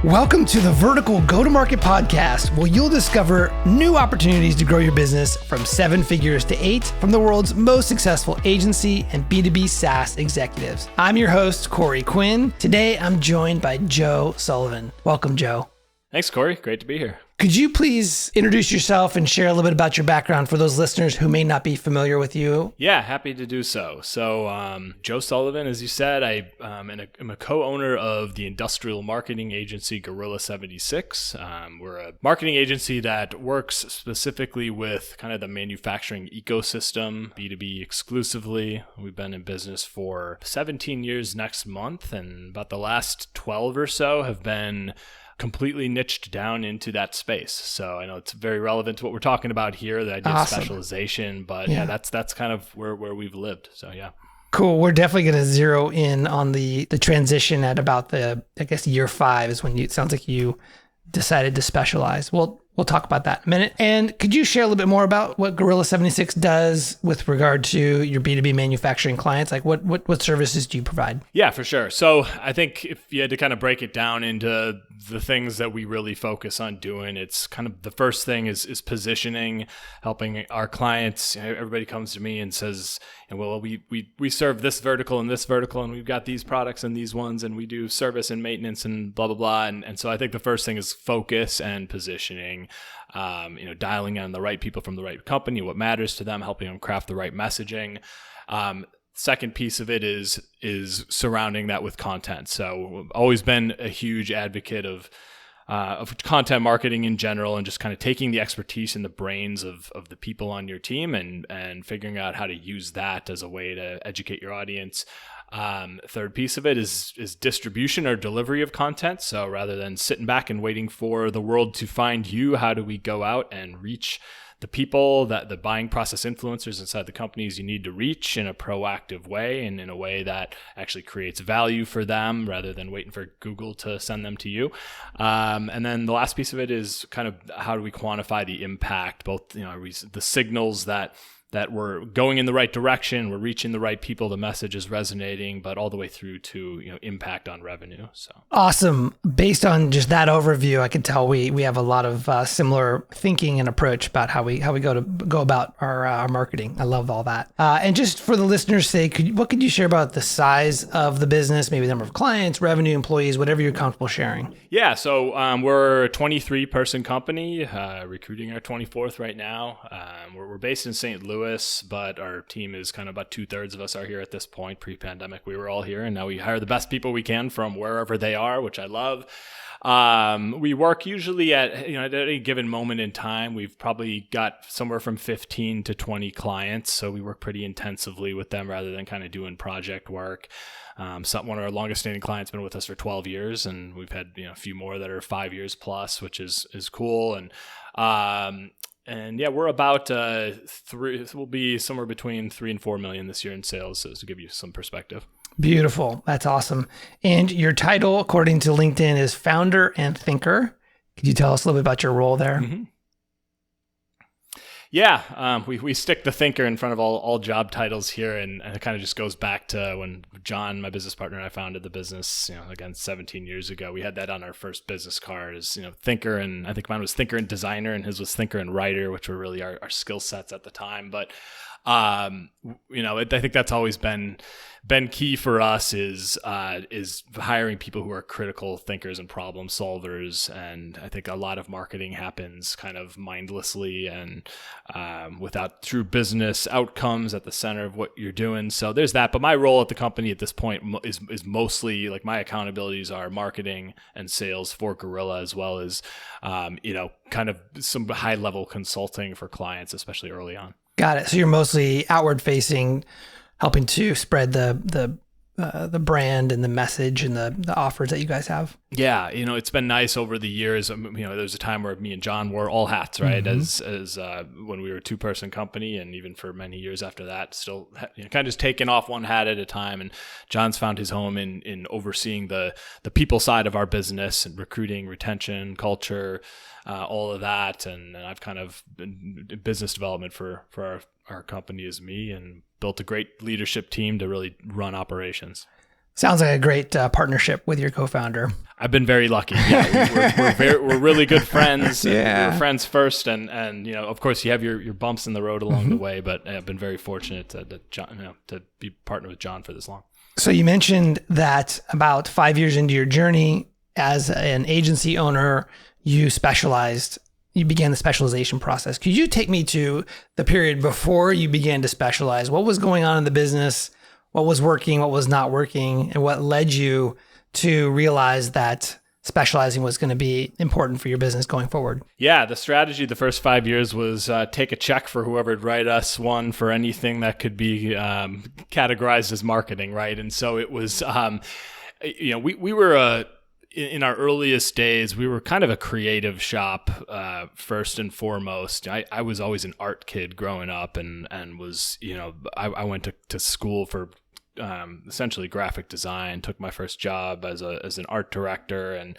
Welcome to the Vertical Go-to-Market Podcast, where you'll discover new opportunities to grow your business from 7 figures to 8 from the world's most successful agency and B2B SaaS executives. I'm your host, Corey Quinn. Today, I'm joined by Joe Sullivan. Welcome, Joe. Thanks, Corey. Great to be here. Could you please introduce yourself and share a little bit about your background for those listeners who may not be familiar with you? Yeah, happy to do so. So, Joe Sullivan, as you said, I'm a co-owner of the industrial marketing agency Gorilla 76. We're a marketing agency that works specifically with kind of the manufacturing ecosystem, B2B exclusively. We've been in business for 17 years next month, and about the last 12 or so have been completely niched down into that space. So I know it's very relevant to what we're talking about here, the idea of specialization, but yeah, that's kind of where we've lived. So yeah. Cool. We're definitely going to zero in on the transition at about year 5 is when it sounds like you decided to specialize. We'll talk about that in a minute. And could you share a little bit more about what Gorilla 76 does with regard to your B2B manufacturing clients? Like what services do you provide? Yeah, for sure. So I think if you had to kind of break it down into the things that we really focus on doing, it's kind of the first thing is positioning, helping our clients. Everybody comes to me and says, well, we serve this vertical, and we've got these products and these ones, and we do service and maintenance and blah, blah, blah. And so I think the first thing is focus and positioning. Dialing in the right people from the right company, what matters to them, helping them craft the right messaging. Second piece of it is surrounding that with content. So I've always been a huge advocate of content marketing in general, and just kind of taking the expertise and the brains of the people on your team and figuring out how to use that as a way to educate your audience. Third piece of it is distribution or delivery of content. So rather than sitting back and waiting for the world to find you, how do we go out and reach the people, that the buying process influencers inside the companies you need to reach in a proactive way, and in a way that actually creates value for them rather than waiting for Google to send them to you. And then the last piece of it is kind of how do we quantify the impact, both the signals that we're going in the right direction, we're reaching the right people, the message is resonating, but all the way through to impact on revenue. So awesome. Based on just that overview, I can tell we have a lot of similar thinking and approach about how we go about our marketing. I love all that. And just for the listeners' sake, what could you share about the size of the business, maybe the number of clients, revenue, employees, whatever you're comfortable sharing? Yeah, so we're a 23-person company, recruiting our 24th right now. We're based in St. Louis, but our team is kind of about 2/3 of us are here at this point. Pre-pandemic, we were all here, and now we hire the best people we can from wherever they are, which I love. We work usually at any given moment in time, we've probably got somewhere from 15 to 20 clients. So we work pretty intensively with them rather than kind of doing project work. One of our longest standing clients been with us for 12 years, and we've had a few more that are 5 years plus, which is cool. And yeah, we're about we'll be somewhere between 3 and 4 million this year in sales, so to give you some perspective. Beautiful. That's awesome. And your title, according to LinkedIn, is founder and thinker. Could you tell us a little bit about your role there? Mm-hmm. Yeah, we stick the thinker in front of all job titles here, and it kind of just goes back to when John, my business partner, and I founded the business, again, 17 years ago. We had that on our first business card as, thinker, and I think mine was thinker and designer, and his was thinker and writer, which were really our skill sets at the time. But I think that's always been key for us is hiring people who are critical thinkers and problem solvers. And I think a lot of marketing happens kind of mindlessly and without true business outcomes at the center of what you're doing. So there's that. But my role at the company at this point is mostly, like, my accountabilities are marketing and sales for Gorilla, as well as kind of some high level consulting for clients, especially early on. Got it. So you're mostly outward facing, helping to spread the brand and the message and the offers that you guys have. Yeah, it's been nice over the years. There's a time where me and John wore all hats, right? Mm-hmm. As when we were a 2-person company, and even for many years after that, still kind of just taking off one hat at a time. And John's found his home in overseeing the people side of our business and recruiting, retention, culture, all of that. And I've kind of been business development for our company as me, and built a great leadership team to really run operations. Sounds like a great partnership with your co-founder. I've been very lucky. Yeah, we're really good friends. Yeah. We were friends first, and of course, you have your bumps in the road along the way. But I've been very fortunate to be partnered with John for this long. So you mentioned that about 5 years into your journey as an agency owner, you began the specialization process. Could you take me to the period before you began to specialize? What was going on in the business? What was working? What was not working? And what led you to realize that specializing was going to be important for your business going forward? Yeah, the strategy the first 5 years was take a check for whoever would write us one for anything that could be categorized as marketing, right? And so it was, we were in our earliest days, we were kind of a creative shop first and foremost. I was always an art kid growing up, and was, I went to school for essentially graphic design, took my first job as an art director, and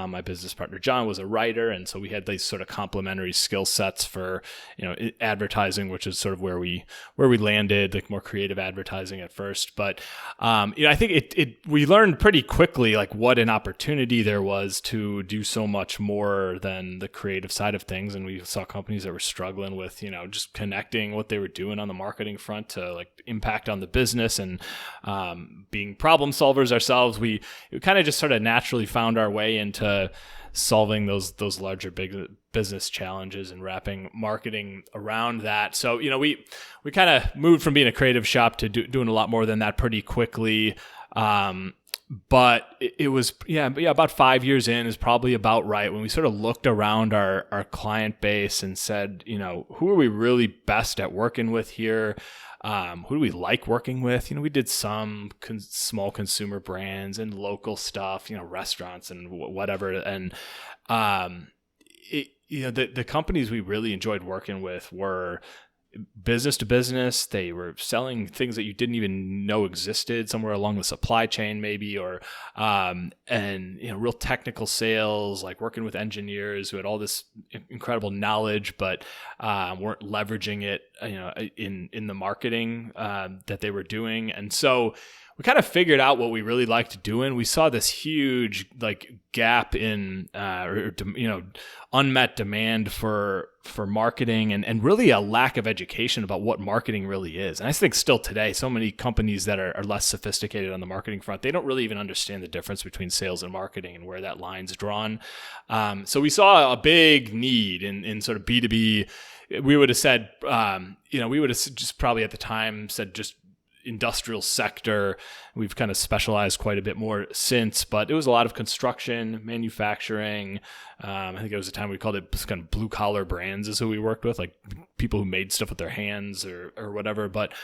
my business partner John was a writer, and so we had these sort of complementary skill sets for advertising, which is sort of where we landed, like more creative advertising at first. But I think we learned pretty quickly like what an opportunity there was to do so much more than the creative side of things, and we saw companies that were struggling with just connecting what they were doing on the marketing front to like impact on the business, and being problem solvers ourselves, we kind of just sort of naturally found our way into solving those larger big business challenges and wrapping marketing around that. So we kind of moved from being a creative shop to doing a lot more than that pretty quickly. But it was about 5 years in is probably about right when we sort of looked around our client base and said, who are we really best at working with here? Who do we like working with? We did some small consumer brands and local stuff, restaurants and whatever. And the companies we really enjoyed working with were business to business. They were selling things that you didn't even know existed somewhere along the supply chain, maybe, or real technical sales, like working with engineers who had all this incredible knowledge, but weren't leveraging it, in the marketing that they were doing. And so we kind of figured out what we really liked doing. We saw this huge gap in unmet demand for marketing, and really a lack of education about what marketing really is. And I think still today, so many companies that are less sophisticated on the marketing front, they don't really even understand the difference between sales and marketing and where that line's drawn. So we saw a big need in sort of B2B. We would have said, we would have just probably at the time said just industrial sector. We've kind of specialized quite a bit more since, but it was a lot of construction, manufacturing. I think it was a time we called it kind of blue collar brands is who we worked with, like people who made stuff with their hands or whatever. But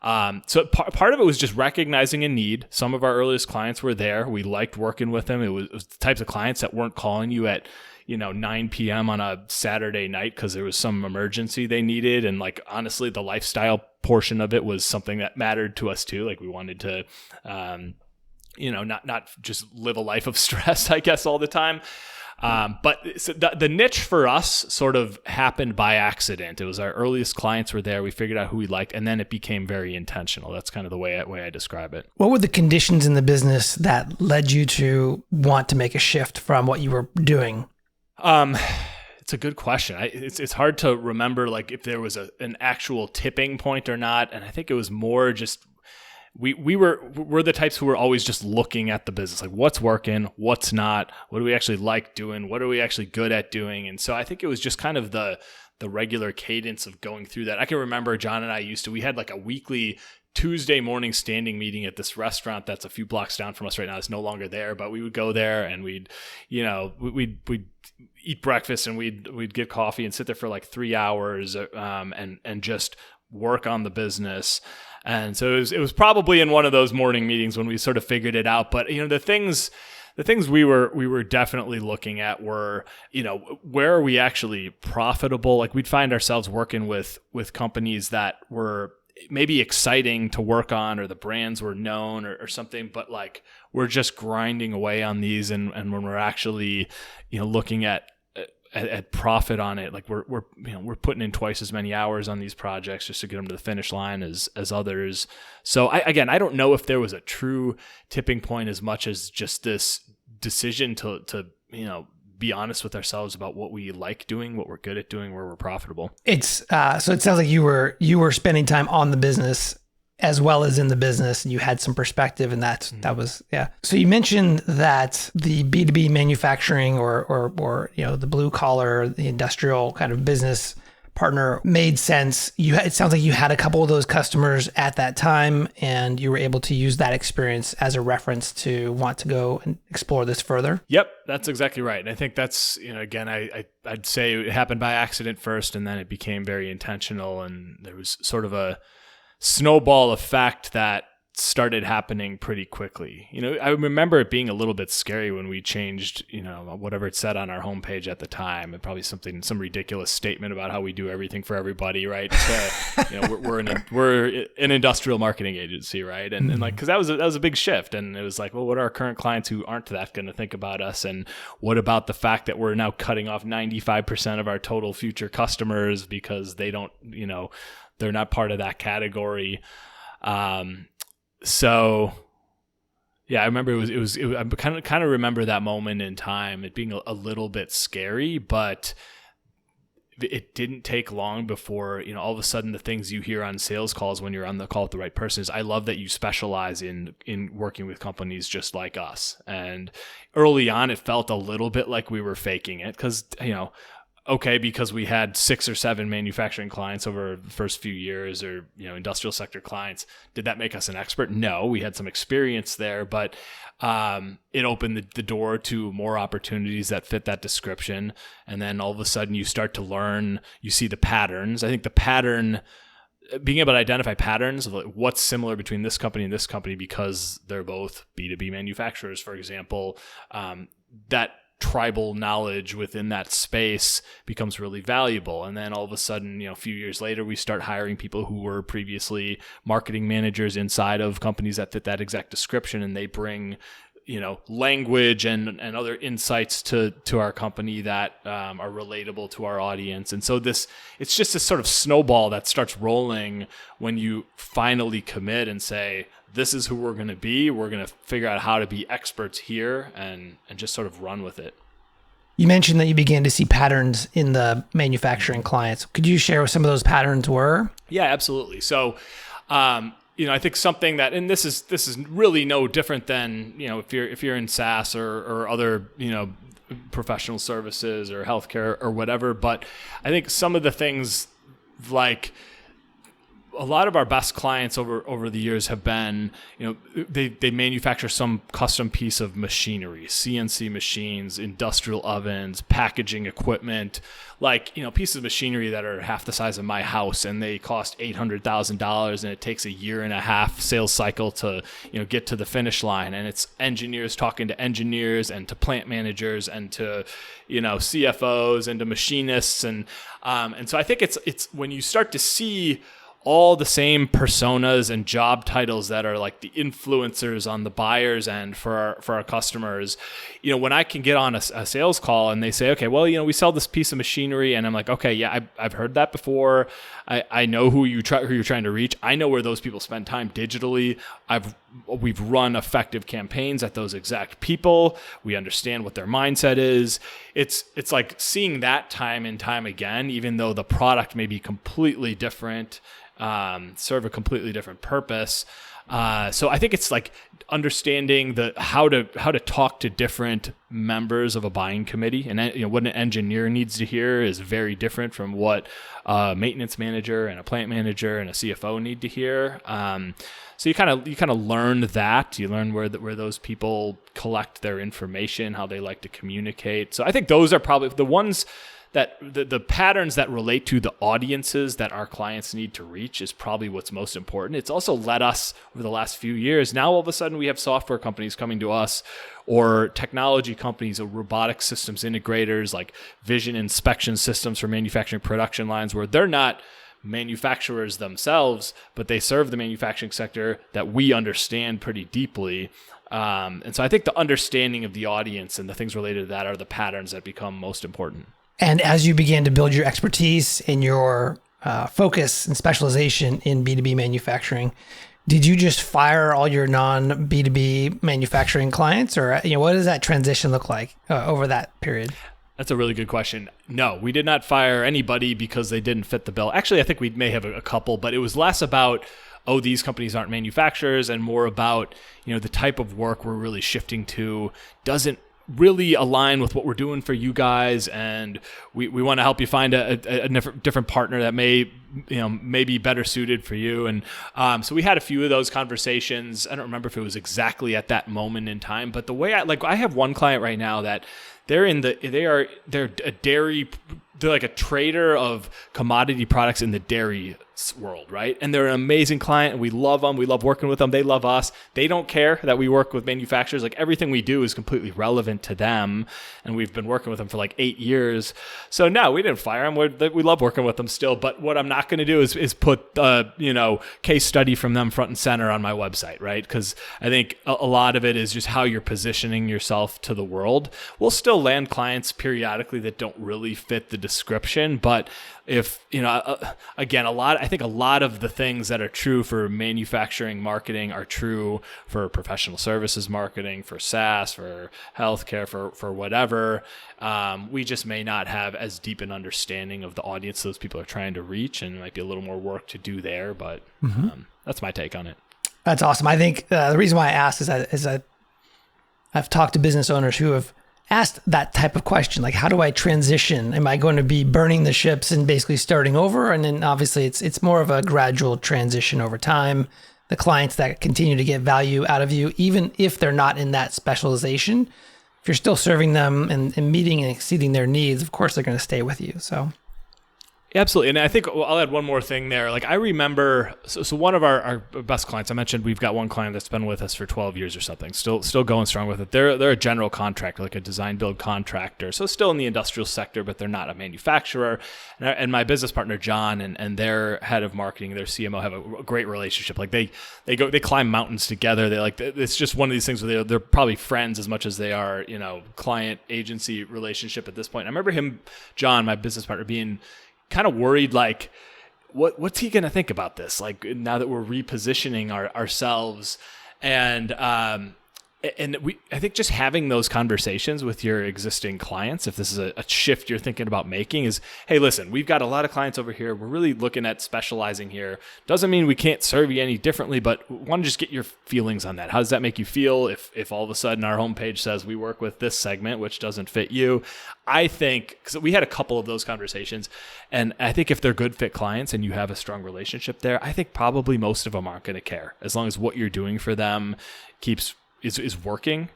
so part of it was just recognizing a need. Some of our earliest clients were there. We liked working with them. It was the types of clients that weren't calling you at 9 p.m. on a Saturday night because there was some emergency they needed. And honestly, the lifestyle portion of it was something that mattered to us too. We wanted to, not just live a life of stress, I guess, all the time. But so the niche for us sort of happened by accident. It was our earliest clients were there. We figured out who we liked, and then it became very intentional. That's kind of the way I describe it. What were the conditions in the business that led you to want to make a shift from what you were doing? It's a good question. It's hard to remember if there was an actual tipping point or not. And I think it was more just we're the types who were always just looking at the business, like what's working, what's not, what do we actually like doing, what are we actually good at doing. And so I think it was just kind of the regular cadence of going through that. I can remember John and I we had a weekly Tuesday morning standing meeting at this restaurant that's a few blocks down from us right now. It's no longer there, but we would go there and we'd eat breakfast and we'd get coffee and sit there for 3 hours and just work on the business. And so it was probably in one of those morning meetings when we sort of figured it out. But the things we were definitely looking at were, where are we actually profitable? We'd find ourselves working with companies that were maybe exciting to work on, or the brands were known or something, but we're just grinding away on these. And when we're actually, looking at at profit on it. Like we're putting in twice as many hours on these projects just to get them to the finish line as others. So I don't know if there was a true tipping point as much as just this decision to be honest with ourselves about what we like doing, what we're good at doing, where we're profitable. It's so it sounds like you were spending time on the business as well as in the business, and you had some perspective, and that was. So you mentioned that the B2B manufacturing or the blue collar, the industrial kind of business partner made sense. It sounds like you had a couple of those customers at that time, and you were able to use that experience as a reference to want to go and explore this further. Yep, that's exactly right. And I think that's, again, I'd say it happened by accident first, and then it became very intentional, and there was sort of a snowball effect that started happening pretty quickly. I remember it being a little bit scary when we changed, whatever it said on our homepage at the time, and probably some ridiculous statement about how we do everything for everybody, right? So, we're an industrial marketing agency, right? And like, cause that was a big shift. And it was like, well, what are our current clients who aren't that going to think about us? And what about the fact that we're now cutting off 95% of our total future customers because they don't, they're not part of that category. So yeah, I remember it was I kind of remember that moment in time, it being a little bit scary, but it didn't take long before, all of a sudden the things you hear on sales calls when you're on the call with the right person is, I love that you specialize in working with companies just like us. And early on, it felt a little bit like we were faking it because, because we had 6 or 7 manufacturing clients over the first few years, or industrial sector clients. Did that make us an expert? No, we had some experience there, but it opened the door to more opportunities that fit that description. And then all of a sudden, you start to learn. You see the patterns. I think the pattern, being able to identify patterns of like what's similar between this company and this company because they're both B2B manufacturers, for example, that tribal knowledge within that space becomes really valuable. And then all of a sudden, a few years later, we start hiring people who were previously marketing managers inside of companies that fit that exact description, and they bring language and other insights to our company that are relatable to our audience. And so it's just this sort of snowball that starts rolling when you finally commit and say, this is who we're going to be. We're going to figure out how to be experts here and just sort of run with it. You mentioned that you began to see patterns in the manufacturing clients. Could you share what some of those patterns were? Yeah, absolutely. So, I think something that, and this is really no different than, if you're in SaaS or other, professional services or healthcare or whatever. But I think some of the things, like a lot of our best clients over the years have been, they manufacture some custom piece of machinery, CNC machines, industrial ovens, packaging equipment, pieces of machinery that are half the size of my house, and they cost $800,000, and it takes a year and a half sales cycle to, get to the finish line. And it's engineers talking to engineers and to plant managers and to, CFOs and to machinists. And so I think it's when you start to see all the same personas and job titles that are like the influencers on the buyer's end for our customers. When I can get on a sales call and they say, okay, well, we sell this piece of machinery, and I'm like, okay, yeah, I've heard that before. I know who you're trying to reach. I know where those people spend time digitally. We've run effective campaigns at those exact people. We understand what their mindset is. It's like seeing that time and time again, even though the product may be completely different, serve a completely different purpose. So I think it's like understanding how to talk to different members of a buying committee, and what an engineer needs to hear is very different from what a maintenance manager and a plant manager and a CFO need to hear. So you kind of learn that. You learn where those people collect their information, how they like to communicate. So I think those are probably the ones that the patterns that relate to the audiences that our clients need to reach is probably what's most important. It's also led us over the last few years. Now, all of a sudden, we have software companies coming to us, or technology companies, or robotic systems integrators, like vision inspection systems for manufacturing production lines, where they're not manufacturers themselves, but they serve the manufacturing sector that we understand pretty deeply. And so I think the understanding of the audience and the things related to that are the patterns that become most important. And as you began to build your expertise and your focus and specialization in B2B manufacturing, did you just fire all your non-B2B manufacturing clients, or what does that transition look like over that period? That's a really good question. No, we did not fire anybody because they didn't fit the bill. Actually, I think we may have a couple, but it was less about, oh, these companies aren't manufacturers, and more about, the type of work we're really shifting to doesn't really align with what we're doing for you guys, and we want to help you find a different partner that may be better suited for you. And so we had a few of those conversations. I don't remember if it was exactly at that moment in time, but the way I have one client right now that they're a dairy. They're like a trader of commodity products in the dairy world, right? And they're an amazing client, and we love them. We love working with them. They love us. They don't care that we work with manufacturers. Like, everything we do is completely relevant to them, and we've been working with them for like 8 years. So no, we didn't fire them. We love working with them still. But what I'm not going to do is put case study from them front and center on my website, right? Because I think a lot of it is just how you're positioning yourself to the world. We'll still land clients periodically that don't really fit the description, but if again, I think a lot of the things that are true for manufacturing marketing are true for professional services marketing, for SaaS, for healthcare, for whatever. We just may not have as deep an understanding of the audience those people are trying to reach, and it might be a little more work to do there, but that's my take on it. That's awesome. I think the reason why I asked is that I've talked to business owners who have asked that type of question, like, how do I transition? Am I going to be burning the ships and basically starting over? And then obviously it's more of a gradual transition over time. The clients that continue to get value out of you, even if they're not in that specialization, if you're still serving them and meeting and exceeding their needs, of course they're going to stay with you. So absolutely. And I think I'll add one more thing there. Like, I remember, so one of our best clients, I mentioned we've got one client that's been with us for 12 years or something, still going strong with it. They're a general contractor, like a design build contractor. So still in the industrial sector, but they're not a manufacturer. And my business partner, John, and their head of marketing, their CMO, have a great relationship. Like, they climb mountains together. It's just one of these things where they're probably friends as much as they are, client agency relationship at this point. I remember John, my business partner, being kind of worried, like, what's he going to think about this? Like, now that we're repositioning ourselves, and I think just having those conversations with your existing clients, if this is a shift you're thinking about making, is, hey, listen, we've got a lot of clients over here. We're really looking at specializing here. Doesn't mean we can't serve you any differently, but want to just get your feelings on that. How does that make you feel if all of a sudden our homepage says we work with this segment, which doesn't fit you? I think, because we had a couple of those conversations, and I think if they're good fit clients and you have a strong relationship there, I think probably most of them aren't going to care. As long as what you're doing for them is working,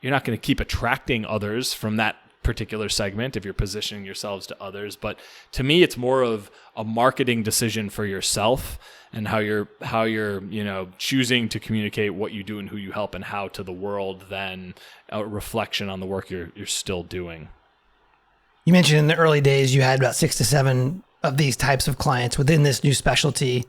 you're not going to keep attracting others from that particular segment if you're positioning yourselves to others. But to me, it's more of a marketing decision for yourself and how you're choosing to communicate what you do and who you help and how to the world than a reflection on the work you're still doing. You mentioned in the early days you had about 6 to 7 of these types of clients within this new specialty.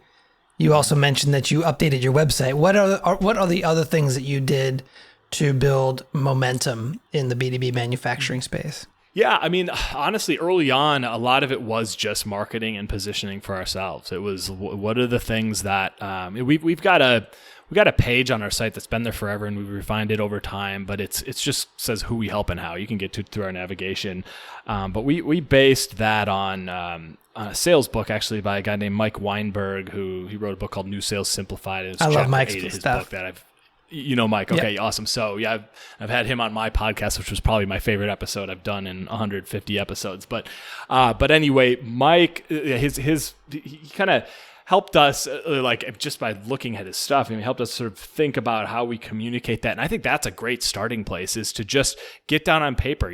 You also mentioned that you updated your website. What are the other things that you did to build momentum in the B2B manufacturing space? Yeah, I mean, honestly, early on, a lot of it was just marketing and positioning for ourselves. It was, what are the things that we've got a page on our site that's been there forever, and we've refined it over time, but it's just says who we help and how. You can get to through our navigation. But we based that on a sales book, actually, by a guy named Mike Weinberg, he wrote a book called New Sales Simplified. It's I love Mike's his stuff. Book that Mike. Okay, yeah. Awesome. So yeah, I've had him on my podcast, which was probably my favorite episode I've done in 150 episodes. But anyway, Mike, he kind of helped us, like, just by looking at his stuff, and he helped us sort of think about how we communicate that. And I think that's a great starting place, is to just get down on paper.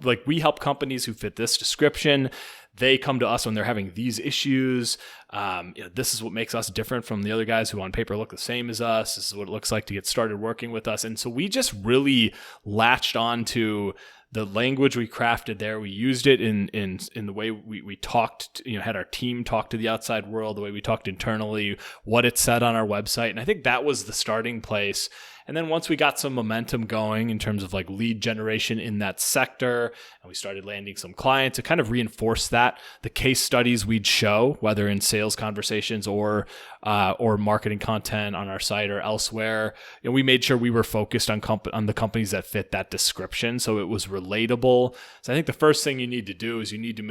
Like, we help companies who fit this description. They come to us when they're having these issues. This is what makes us different from the other guys who on paper look the same as us. This is what it looks like to get started working with us. And so we just really latched on to the language we crafted there. We used it in the way we talked, had our team talk to the outside world, the way we talked internally, what it said on our website. And I think that was the starting place. And then once we got some momentum going in terms of like lead generation in that sector, and we started landing some clients, it kind of reinforced that. The case studies we'd show, whether in sales conversations or marketing content on our site or elsewhere, and we made sure we were focused on the companies that fit that description, so it was relatable. So I think the first thing you need to do is you need to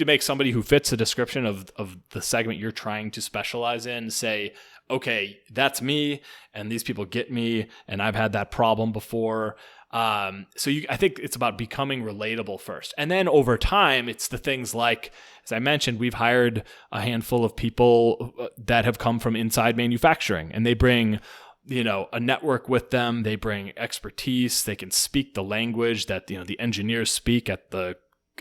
make somebody who fits the description of the segment you're trying to specialize in say, okay, that's me, and these people get me, and I've had that problem before. I think it's about becoming relatable first. And then over time, it's the things like, as I mentioned, we've hired a handful of people that have come from inside manufacturing, and they bring a network with them. They bring expertise. They can speak the language that the engineers speak at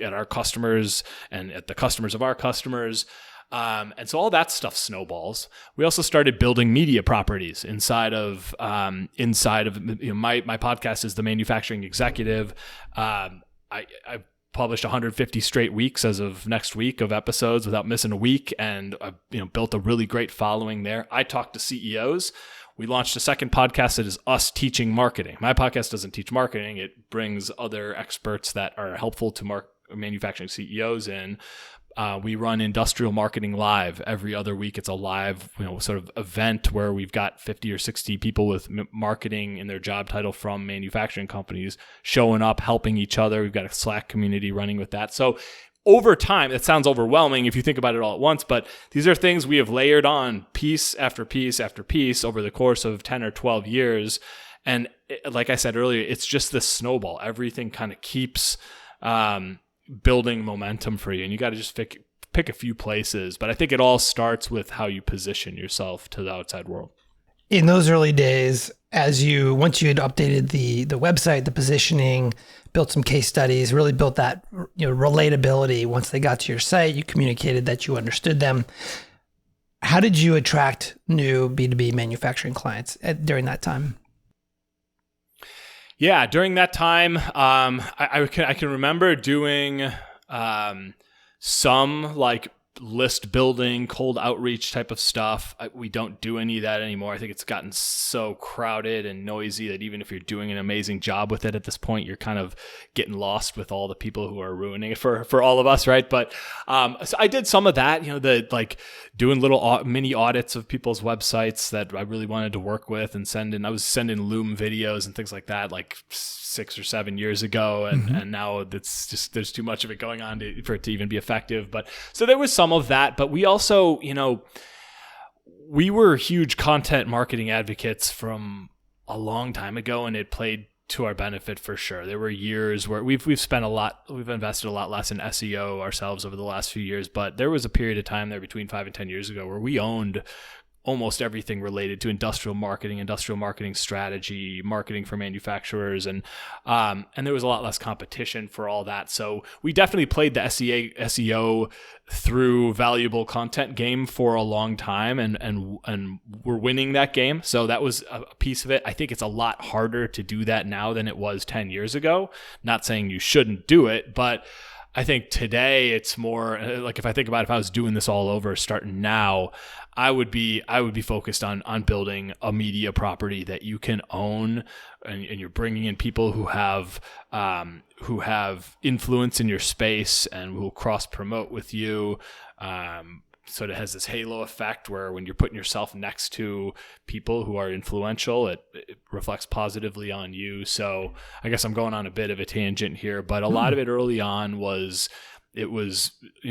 our customers and at the customers of our customers. And so all that stuff snowballs. We also started building media properties inside of my podcast is The Manufacturing Executive. I published 150 straight weeks as of next week of episodes without missing a week, and I've built a really great following there. I talk to CEOs. We launched a second podcast that is us teaching marketing. My podcast doesn't teach marketing. It brings other experts that are helpful to manufacturing CEOs in. We run Industrial Marketing Live every other week. It's a live, sort of event where we've got 50 or 60 people with marketing in their job title from manufacturing companies showing up, helping each other. We've got a Slack community running with that. So over time, it sounds overwhelming if you think about it all at once, but these are things we have layered on piece after piece after piece over the course of 10 or 12 years. And like I said earlier, it's just this snowball. Everything kind of keeps building momentum for you, and you got to just pick a few places. But I think it all starts with how you position yourself to the outside world. In those early days, once you had updated the website, the positioning, built some case studies, really built that relatability. Once they got to your site, you communicated that you understood them. How did you attract new B2B manufacturing clients during that time? Yeah, during that time, I can remember doing some like list building, cold outreach type of stuff. We don't do any of that anymore. I think it's gotten so crowded and noisy that even if you're doing an amazing job with it at this point, you're kind of getting lost with all the people who are ruining it for all of us, right? But so I did some of that, doing little mini audits of people's websites that I really wanted to work with and I was sending Loom videos and things like that, like 6 or 7 years ago, and now it's just there's too much of it going on for it to even be effective. But so there was some of that, but we also, we were huge content marketing advocates from a long time ago, and it played to our benefit for sure. There were years where we've invested a lot less in SEO ourselves over the last few years, but there was a period of time there between 5 and 10 years ago where we owned almost everything related to industrial marketing strategy, marketing for manufacturers, and there was a lot less competition for all that. So we definitely played the SEO through valuable content game for a long time, and we're winning that game. So that was a piece of it. I think it's a lot harder to do that now than it was 10 years ago. Not saying you shouldn't do it, but I think today it's more like if I think about if I was doing this all over starting now, I would be focused on building a media property that you can own, and you're bringing in people who have influence in your space and who will cross promote with you. So it has this halo effect where when you're putting yourself next to people who are influential, it reflects positively on you. So I guess I'm going on a bit of a tangent here, but a lot of it early on was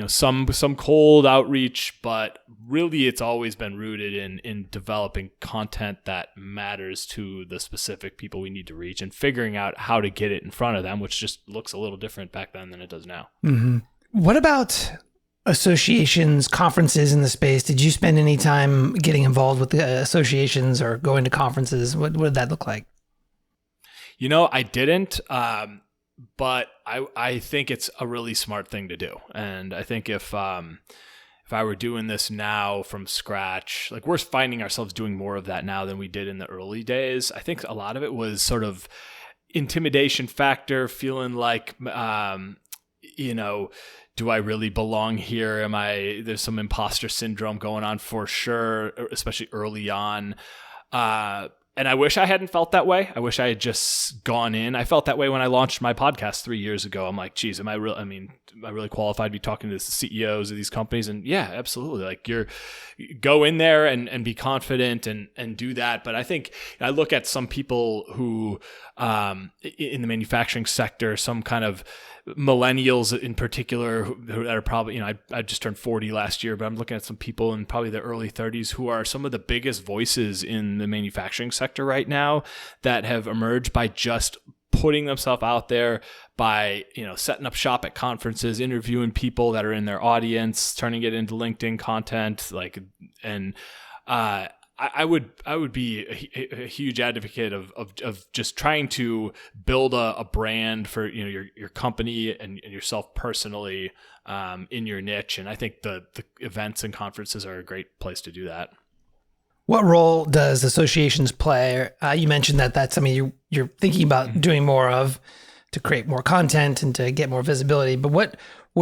some cold outreach, but really it's always been rooted in developing content that matters to the specific people we need to reach and figuring out how to get it in front of them, which just looks a little different back then than it does now. Mm-hmm. What about associations, conferences in the space? Did you spend any time getting involved with the associations or going to conferences? What did that look like? I didn't, but I think it's a really smart thing to do. And I think if I were doing this now from scratch, like we're finding ourselves doing more of that now than we did in the early days. I think a lot of it was sort of intimidation factor, feeling like, do I really belong here? There's some imposter syndrome going on for sure, especially early on. And I wish I hadn't felt that way. I wish I had just gone in. I felt that way when I launched my podcast 3 years ago. I'm like, geez, am I really qualified to be talking to the CEOs of these companies? And yeah, absolutely. Like go in there and be confident and do that. But I think I look at some people who, in the manufacturing sector, some kind of millennials in particular who are probably, I just turned 40 last year, but I'm looking at some people in probably their early 30s who are some of the biggest voices in the manufacturing sector right now that have emerged by just putting themselves out there, by setting up shop at conferences, interviewing people that are in their audience, turning it into LinkedIn content, I would be a huge advocate of just trying to build a brand for your company and yourself personally in your niche, and I think the events and conferences are a great place to do that. What role does associations play? You mentioned that that's something you're thinking about doing more of to create more content and to get more visibility. But what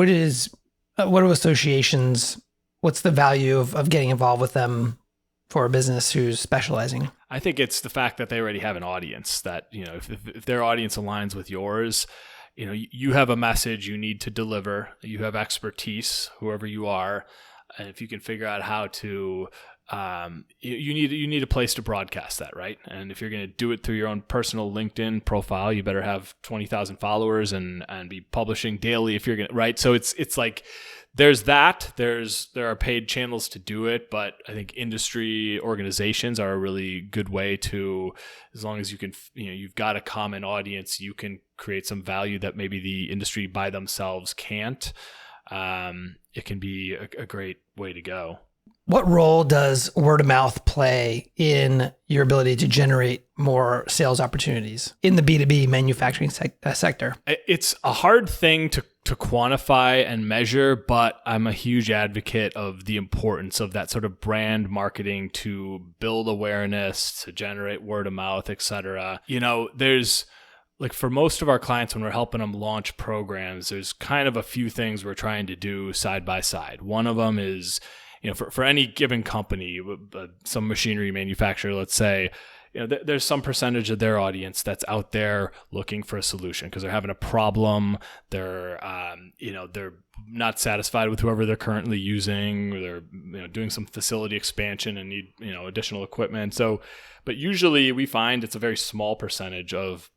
do associations? What's the value of getting involved with them for a business who's specializing? I think it's the fact that they already have an audience that, if their audience aligns with yours, you have a message you need to deliver, you have expertise, whoever you are. And if you can figure out how to, you need a place to broadcast that, right? And if you're going to do it through your own personal LinkedIn profile, you better have 20,000 followers and be publishing daily if you're going to, right? So it's like, there's that. There are paid channels to do it, but I think industry organizations are a really good way to, as long as you can, you've got a common audience, you can create some value that maybe the industry by themselves can't. It can be a great way to go. What role does word of mouth play in your ability to generate more sales opportunities in the B2B manufacturing sector? It's a hard thing to quantify and measure, but I'm a huge advocate of the importance of that sort of brand marketing to build awareness, to generate word of mouth, et cetera. There's, like, for most of our clients, when we're helping them launch programs, there's kind of a few things we're trying to do side by side. One of them is, for any given company, some machinery manufacturer, let's say, there's some percentage of their audience that's out there looking for a solution because they're having a problem. They're, they're not satisfied with whoever they're currently using, or they're, doing some facility expansion and need, additional equipment. So, but usually we find it's a very small percentage of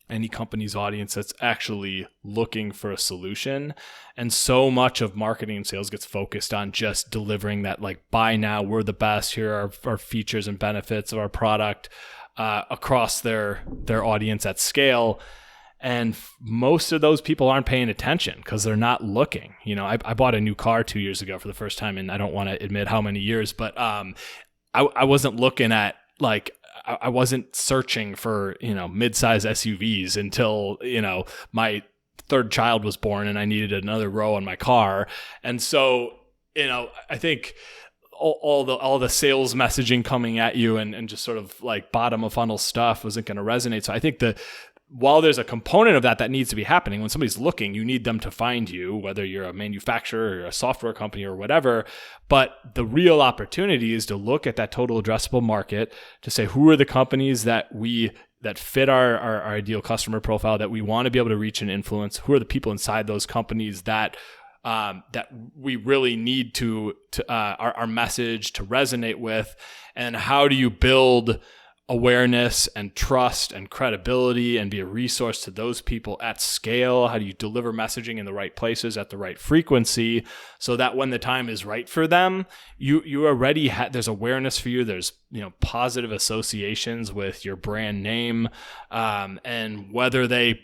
any company's audience that's actually looking for a solution. And so much of marketing and sales gets focused on just delivering that, like, buy now, we're the best, here are our features and benefits of our product across their audience at scale. And most of those people aren't paying attention because they're not looking. I bought a new car 2 years ago for the first time, and I don't want to admit how many years, but I wasn't looking at, like, I wasn't searching for, mid-size SUVs until, my third child was born and I needed another row on my car. And so, I think all the sales messaging coming at you and just sort of like bottom of funnel stuff wasn't going to resonate. So I think while there's a component of that needs to be happening, when somebody's looking, you need them to find you, whether you're a manufacturer or a software company or whatever. But the real opportunity is to look at that total addressable market, to say, who are the companies that fit our ideal customer profile that we want to be able to reach and influence? Who are the people inside those companies that we really need to our message to resonate with? And how do you build awareness and trust and credibility and be a resource to those people at scale? How do you deliver messaging in the right places at the right frequency so that when the time is right for them, you already there's awareness for you. There's, positive associations with your brand name. And whether they,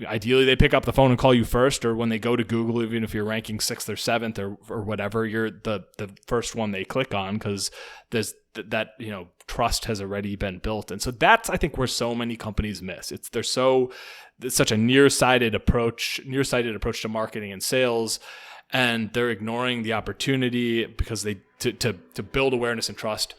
ideally they pick up the phone and call you first, or when they go to Google, even if you're ranking 6th or 7th or whatever, you're the first one they click on because there's that trust has already been built. And so that's, I think, where so many companies miss. It's such a nearsighted approach to marketing and sales, and they're ignoring the opportunity because to build awareness and trust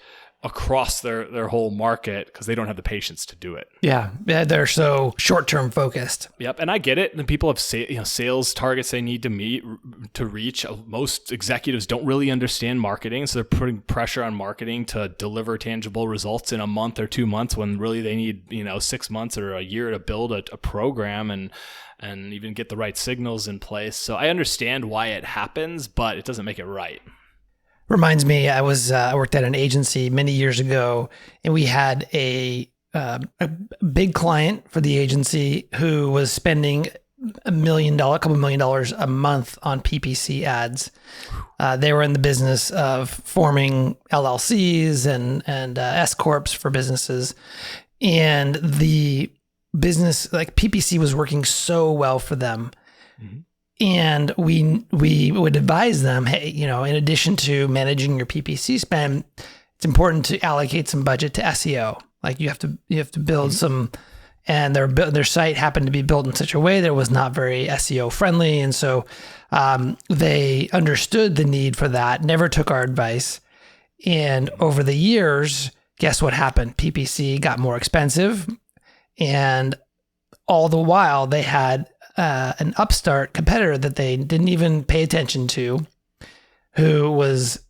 across their whole market because they don't have the patience to do it. Yeah, they're so short-term focused. Yep, and I get it. And people have sales targets they need to meet to reach. Most executives don't really understand marketing, so they're putting pressure on marketing to deliver tangible results in a month or 2 months when really they need 6 months or a year to build a program and even get the right signals in place. So I understand why it happens, but it doesn't make it right. Reminds me, I worked at an agency many years ago, and we had a big client for the agency who was spending a couple $1 million a month on PPC ads. They were in the business of forming LLCs and S corps for businesses, and the business like PPC was working so well for them. Mm-hmm. And we would advise them, hey, in addition to managing your PPC spend, it's important to allocate some budget to SEO. Like you have to build some, and their site happened to be built in such a way that it was not very SEO friendly, and so they understood the need for that. Never took our advice, and over the years, guess what happened? PPC got more expensive, and all the while they had an upstart competitor that they didn't even pay attention to, who was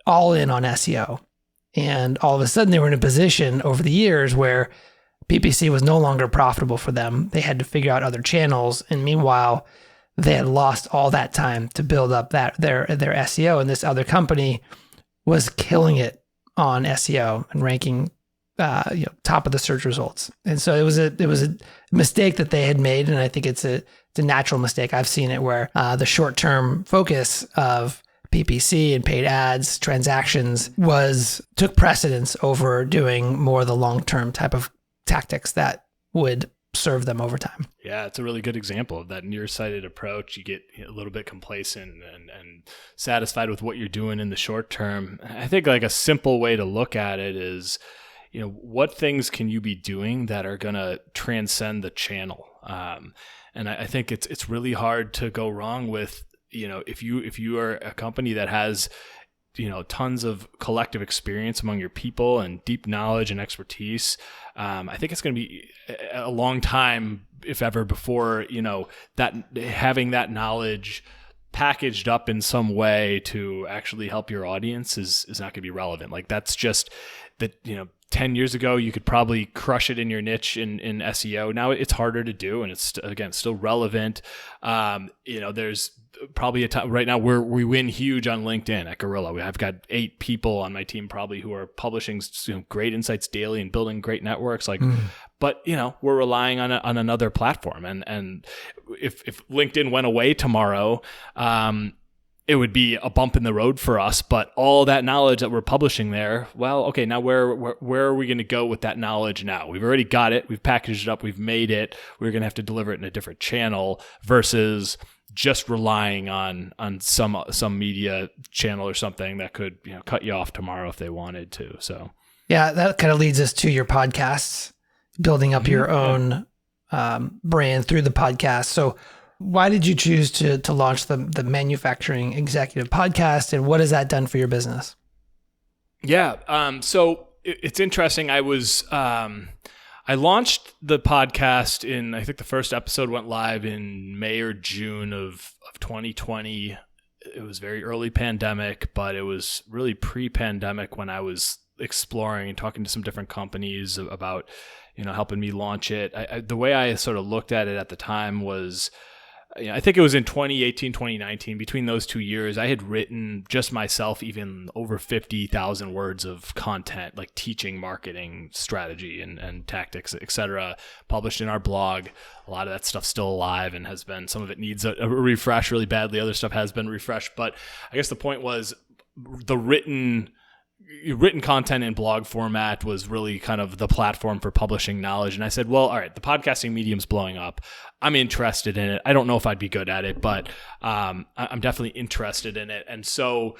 all in on SEO. And all of a sudden they were in a position over the years where PPC was no longer profitable for them. They had to figure out other channels. And meanwhile, they had lost all that time to build up their SEO. And this other company was killing it on SEO and ranking top of the search results. And so it was a mistake that they had made, and I think it's a natural mistake. I've seen it where the short-term focus of PPC and paid ads transactions took precedence over doing more of the long-term type of tactics that would serve them over time. Yeah, it's a really good example of that nearsighted approach. You get a little bit complacent and satisfied with what you're doing in the short term. I think like a simple way to look at it is, what things can you be doing that are going to transcend the channel? And I think it's really hard to go wrong with, if you are a company that has, tons of collective experience among your people and deep knowledge and expertise. I think it's going to be a long time, if ever, before, that having that knowledge packaged up in some way to actually help your audience is not going to be relevant. Like that's just that, 10 years ago, you could probably crush it in your niche in SEO. Now it's harder to do, and it's still relevant. There's probably a time right now where we win huge on LinkedIn at Gorilla. I've got 8 people on my team probably who are publishing great insights daily and building great networks. But we're relying on another platform, and if LinkedIn went away tomorrow, it would be a bump in the road for us, but all that knowledge that we're publishing there, well, okay, now where are we going to go with that knowledge now? We've already got it. We've packaged it up. We've made it. We're going to have to deliver it in a different channel versus just relying on some media channel or something that could cut you off tomorrow if they wanted to. So yeah, that kind of leads us to your podcasts, building up your own brand through the podcast. So why did you choose to launch the Manufacturing Executive Podcast, and what has that done for your business? Yeah, so it's interesting. I launched the podcast in, I think the first episode went live in May or June of 2020. It was very early pandemic, but it was really pre-pandemic when I was exploring and talking to some different companies about helping me launch it. The way I sort of looked at it at the time was, I think it was in 2018, 2019, between those 2 years, I had written just myself even over 50,000 words of content, like teaching marketing strategy and tactics, et cetera, published in our blog. A lot of that stuff's still alive and has been, some of it needs a refresh really badly. Other stuff has been refreshed. But I guess the point was the written content in blog format was really kind of the platform for publishing knowledge. And I said, well, all right, the podcasting medium's blowing up. I'm interested in it. I don't know if I'd be good at it, but I'm definitely interested in it. And so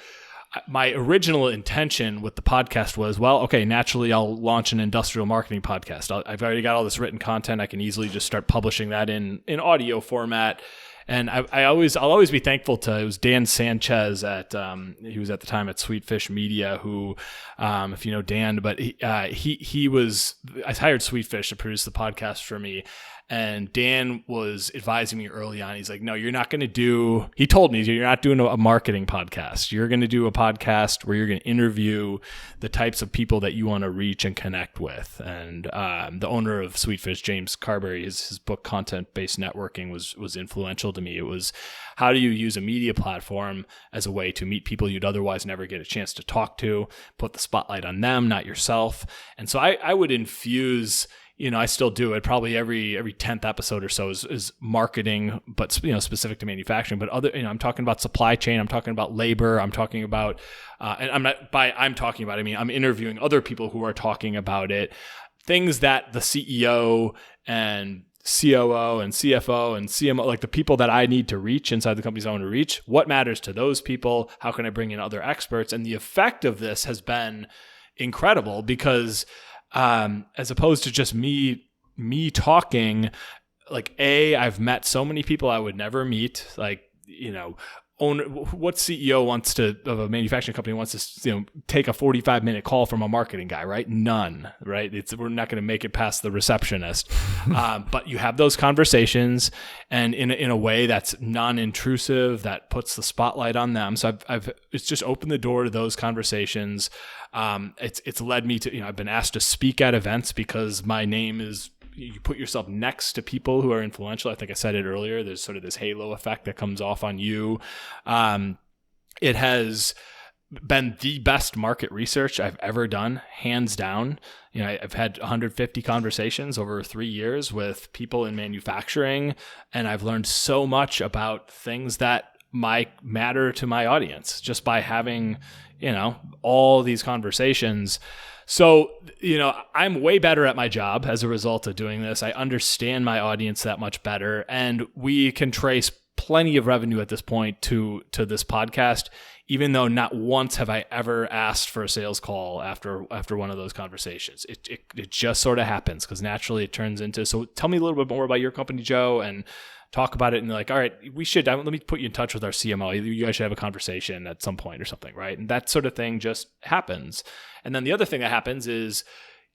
my original intention with the podcast was, well, okay, naturally I'll launch an industrial marketing podcast. I've already got all this written content. I can easily just start publishing that in audio format. And I'll always be thankful to, it was Dan Sanchez he was at the time at Sweetfish Media, who, if you know Dan, but he was, I hired Sweetfish to produce the podcast for me. And Dan was advising me early on. He's like, no, you're not going to do, he told me, you're not doing a marketing podcast. You're going to do a podcast where you're going to interview the types of people that you want to reach and connect with. And the owner of Sweetfish, James Carberry, his book, Content-Based Networking, was influential to me. It was, how do you use a media platform as a way to meet people you'd otherwise never get a chance to talk to, put the spotlight on them, not yourself. And so I would infuse, I still do it. Probably every 10th episode or so is marketing, but specific to manufacturing. But other, I'm talking about supply chain. I'm talking about labor. I'm talking about, and I'm talking about. I mean, I'm interviewing other people who are talking about it. Things that the CEO and COO and CFO and CMO, like the people that I need to reach inside the companies I want to reach. What matters to those people? How can I bring in other experts? And the effect of this has been incredible because, as opposed to just me talking, like I've met so many people I would never meet. Like, what CEO of a manufacturing company wants to, take a 45-minute call from a marketing guy, right? None, right? We're not going to make it past the receptionist. But you have those conversations, and in a way that's non-intrusive, that puts the spotlight on them. So it's just opened the door to those conversations. It's led me to, I've been asked to speak at events because my name is, you put yourself next to people who are influential. I think I said it earlier. There's sort of this halo effect that comes off on you. It has been the best market research I've ever done, hands down. I've had 150 conversations over 3 years with people in manufacturing, and I've learned so much about things that might matter to my audience just by having, all these conversations. So, I'm way better at my job as a result of doing this. I understand my audience that much better, and we can trace plenty of revenue at this point to this podcast, even though not once have I ever asked for a sales call after one of those conversations. It just sort of happens because naturally it turns into, so tell me a little bit more about your company, Joe, and talk about it. And they're like, all right, let me put you in touch with our CMO. You guys should have a conversation at some point or something, right? And that sort of thing just happens. And then the other thing that happens is,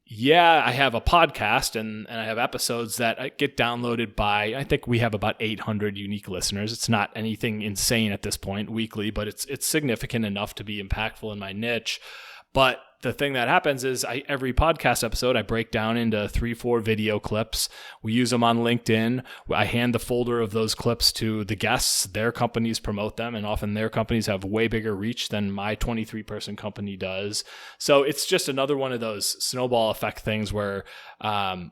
I have a podcast and I have episodes that get downloaded by, I think we have about 800 unique listeners. It's not anything insane at this point weekly, but it's significant enough to be impactful in my niche. But the thing that happens is every podcast episode, I break down into 3-4 video clips. We use them on LinkedIn. I hand the folder of those clips to the guests. Their companies promote them, and often their companies have way bigger reach than my 23-person company does. So it's just another one of those snowball effect things where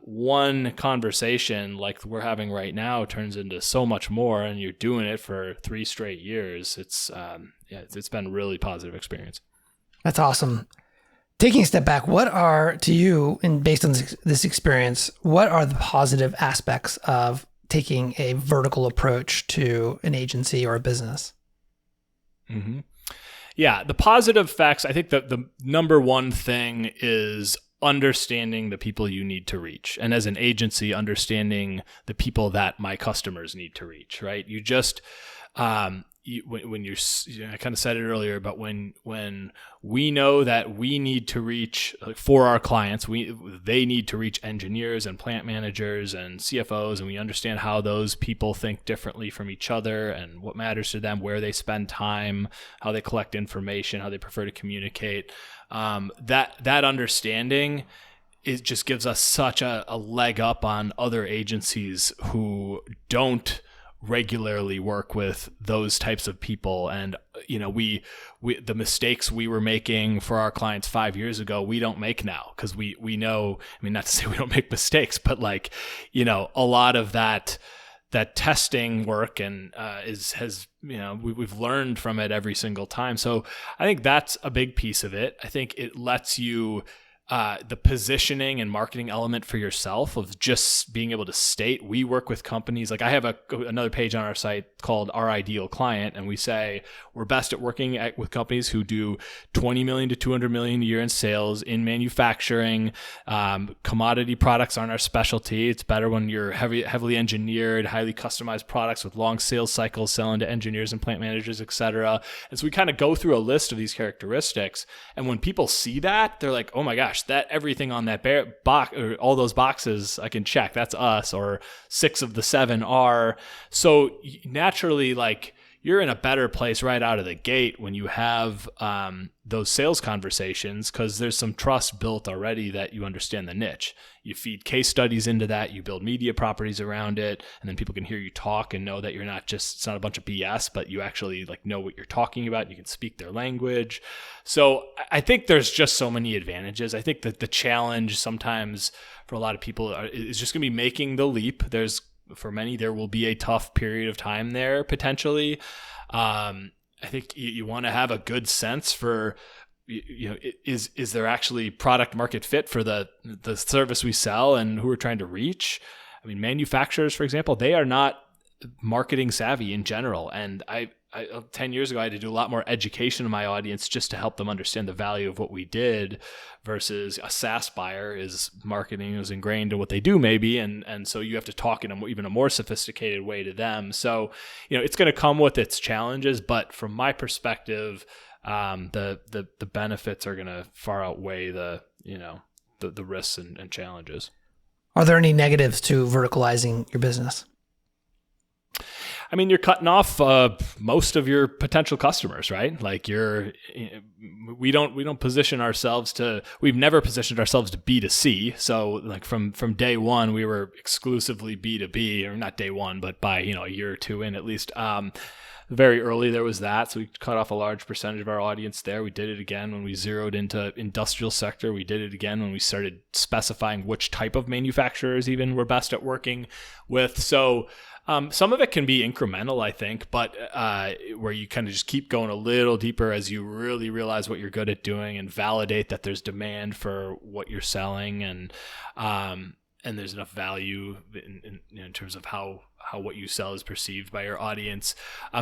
one conversation like we're having right now turns into so much more, and you're doing it for 3 straight years. It's been a really positive experience. That's awesome. Taking a step back, what are, to you, and based on this experience, what are the positive aspects of taking a vertical approach to an agency or a business? Mm-hmm. Yeah, the positive facts, I think that the number one thing is understanding the people you need to reach. And as an agency, understanding the people that my customers need to reach, right? You just... when you're, I kind of said it earlier, but when we know that we need to reach, like for our clients, they need to reach engineers and plant managers and CFOs, and we understand how those people think differently from each other and what matters to them, where they spend time, how they collect information, how they prefer to communicate. That understanding, it just gives us such a leg up on other agencies who don't regularly work with those types of people. And we the mistakes we were making for our clients 5 years ago, we don't make now, because we know, I mean, not to say we don't make mistakes, but a lot of that testing work and we've learned from it every single time. So I think that's a big piece of it. I think it lets you the positioning and marketing element for yourself of just being able to state. We work with companies like I have another page on our site called Our Ideal Client, and we say we're best at working with companies who do 20 million to 200 million a year in sales in manufacturing. Commodity products aren't our specialty. It's better when you're heavily engineered, highly customized products with long sales cycles, selling to engineers and plant managers, etc. And so we kind of go through a list of these characteristics, and when people see that, they're like, "Oh my gosh, that everything on that box or all those boxes I can check. That's us." Or 6 of the 7 are. So naturally, like, you're in a better place right out of the gate when you have those sales conversations, because there's some trust built already that you understand the niche. You feed case studies into that, you build media properties around it, and then people can hear you talk and know that you're not just, it's not a bunch of BS, but you actually like know what you're talking about. You can speak their language. So I think there's just so many advantages. I think that the challenge sometimes for a lot of people is just going to be making the leap. For many, there will be a tough period of time there potentially. I think you want to have a good sense for, is there actually product market fit for the service we sell and who we're trying to reach? I mean, manufacturers, for example, they are not marketing savvy in general. And I 10 years ago, I had to do a lot more education of my audience just to help them understand the value of what we did, versus a SaaS buyer is marketing is ingrained in what they do maybe. And so you have to talk in even a more sophisticated way to them. So, it's going to come with its challenges, but from my perspective, the benefits are going to far outweigh the risks and challenges. Are there any negatives to verticalizing your business? I mean, you're cutting off most of your potential customers, right? Like we don't position ourselves we've never positioned ourselves to B2C. So like from day one, we were exclusively B2B, or not day one, but by, a year or two in at least. Very early there was that. So we cut off a large percentage of our audience there. We did it again when we zeroed into industrial sector. We did it again when we started specifying which type of manufacturers even we're best at working with. So some of it can be incremental, I think, but where you kind of just keep going a little deeper as you really realize what you're good at doing and validate that there's demand for what you're selling, and there's enough value in terms of how what you sell is perceived by your audience.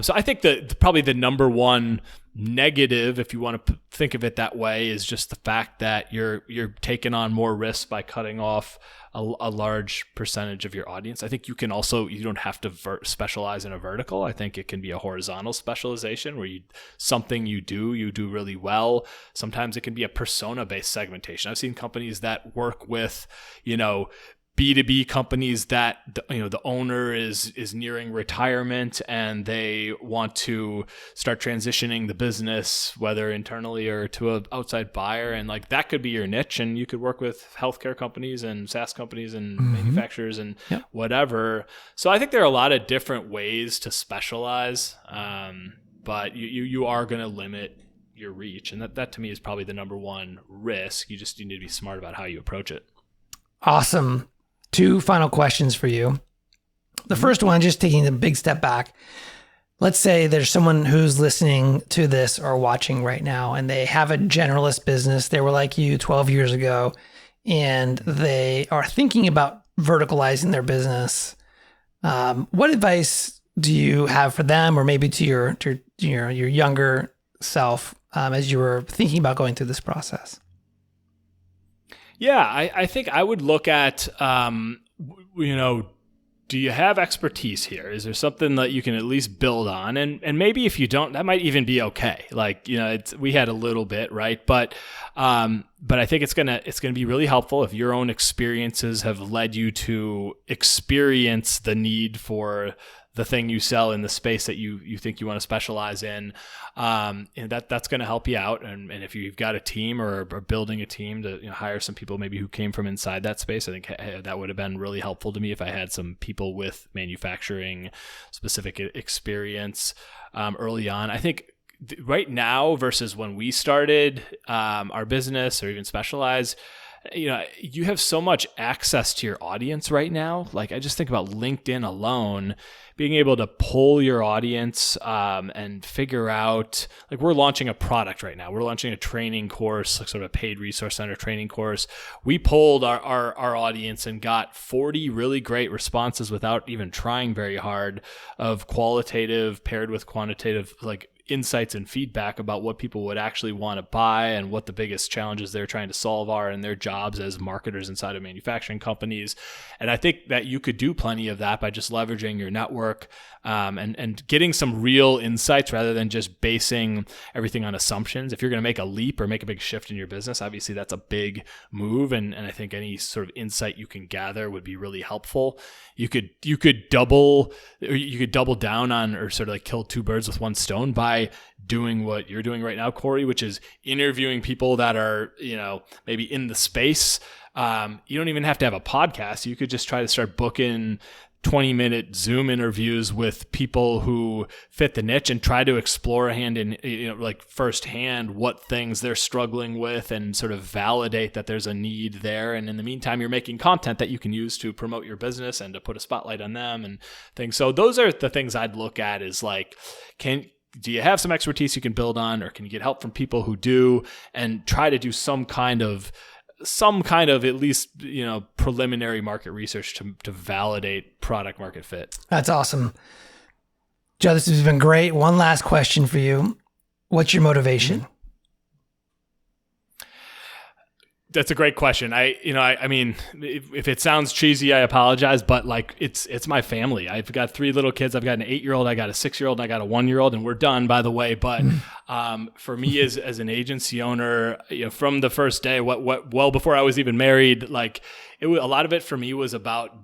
So I think that probably the number one negative, if you want to think of it that way, is just the fact that you're taking on more risks by cutting off a large percentage of your audience. I think you don't have to specialize in a vertical. I think it can be a horizontal specialization where something you do really well. Sometimes it can be a persona-based segmentation. I've seen companies that work with, B2B companies that the owner is nearing retirement and they want to start transitioning the business, whether internally or to an outside buyer, and like that could be your niche. And you could work with healthcare companies and SaaS companies and manufacturers and whatever. So I think there are a lot of different ways to specialize, but you are going to limit your reach, and that to me is probably the number one risk. You just need to be smart about how you approach it. Awesome. 2 final questions for you. The first one, just taking a big step back. Let's say there's someone who's listening to this or watching right now, and they have a generalist business. They were like you 12 years ago, and they are thinking about verticalizing their business. What advice do you have for them, or maybe to your younger self as you were thinking about going through this process? Yeah, I think I would look at, do you have expertise here? Is there something that you can at least build on? And maybe if you don't, that might even be okay. Like, we had a little bit, right? But I think it's gonna be really helpful if your own experiences have led you to experience the need for the thing you sell in the space that you think you want to specialize in. And that's going to help you out. And if you've got a team or are building a team to hire some people maybe who came from inside that space, I think that would have been really helpful to me if I had some people with manufacturing specific experience early on. I think right now versus when we started our business or even Specialized, you have so much access to your audience right now. Like I just think about LinkedIn alone, being able to pull your audience and figure out, like we're launching a product right now. We're launching a training course, like sort of a paid resource center training course. We polled our audience and got 40 really great responses without even trying very hard of qualitative paired with quantitative, like insights and feedback about what people would actually want to buy and what the biggest challenges they're trying to solve are in their jobs as marketers inside of manufacturing companies. And I think that you could do plenty of that by just leveraging your network and getting some real insights rather than just basing everything on assumptions. If you're going to make a leap or make a big shift in your business, obviously that's a big move. And I think any sort of insight you can gather would be really helpful. You could double down on, or sort of like kill two birds with one stone by doing what you're doing right now, Corey, which is interviewing people that are, maybe in the space. You don't even have to have a podcast. You could just try to start booking 20-minute Zoom interviews with people who fit the niche and try to explore like firsthand what things they're struggling with and sort of validate that there's a need there. And in the meantime, you're making content that you can use to promote your business and to put a spotlight on them and things. So those are the things I'd look at, is like, do you have some expertise you can build on, or can you get help from people who do, and try to do some kind of at least, preliminary market research to validate product market fit. That's awesome. Joe, this has been great. One last question for you. What's your motivation? That's a great question. I mean, if it sounds cheesy, I apologize, but like it's my family. I've got 3 little kids. I've got an 8-year-old, I got a 6-year-old, and I got a 1-year-old, and we're done, by the way. But for me as an agency owner, from the first day, well before I was even married, like a lot of it for me was about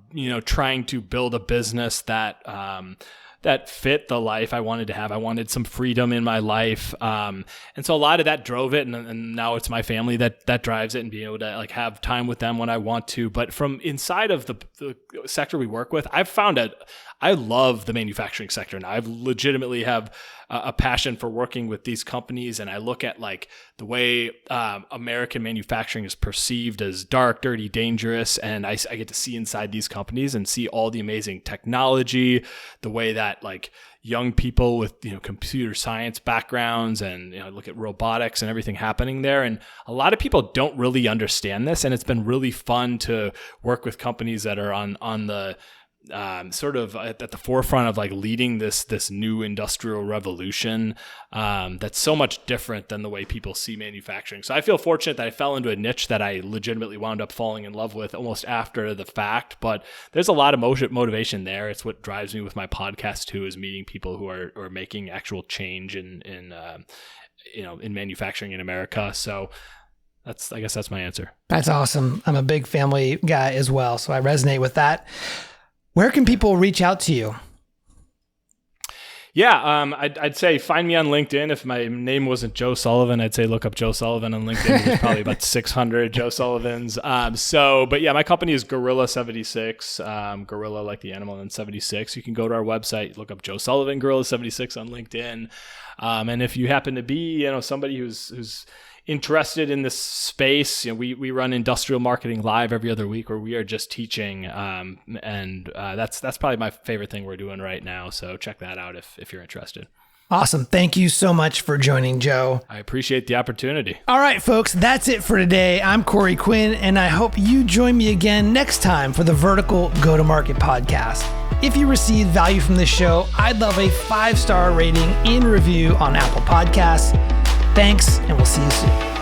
trying to build a business that fit the life I wanted to have. I wanted some freedom in my life. And so a lot of that drove it. And now it's my family that drives it, and being able to like have time with them when I want to. But from inside of the sector we work with, I've found that I love the manufacturing sector now. I've legitimately have a passion for working with these companies. And I look at like the way American manufacturing is perceived as dark, dirty, dangerous. And I get to see inside these companies and see all the amazing technology, the way that like young people with computer science backgrounds and look at robotics and everything happening there. And a lot of people don't really understand this. And it's been really fun to work with companies that are on the sort of at the forefront of like leading this new industrial revolution that's so much different than the way people see manufacturing. So I feel fortunate that I fell into a niche that I legitimately wound up falling in love with almost after the fact, but there's a lot of motivation there. It's what drives me with my podcast too, is meeting people who are making actual change in manufacturing in America. So I guess that's my answer. That's awesome. I'm a big family guy as well, so I resonate with that. Where can people reach out to you? Yeah, I'd say find me on LinkedIn. If my name wasn't Joe Sullivan, I'd say look up Joe Sullivan on LinkedIn. There's probably about 600 Joe Sullivans. But yeah, my company is Gorilla 76, Gorilla like the animal, and 76. You can go to our website, look up Joe Sullivan, Gorilla 76 on LinkedIn. And if you happen to be, somebody who's interested in this space, we run Industrial Marketing Live every other week, where we are just teaching, and that's probably my favorite thing we're doing right now. So check that out if you're interested. Awesome. Thank you so much for joining, Joe. I appreciate the opportunity. All right, folks, that's it for today. I'm Corey Quinn, and I hope you join me again next time for the Vertical Go-to-Market podcast. If you received value from this show, I'd love a 5-star rating and review on Apple Podcasts. Thanks, and we'll see you soon.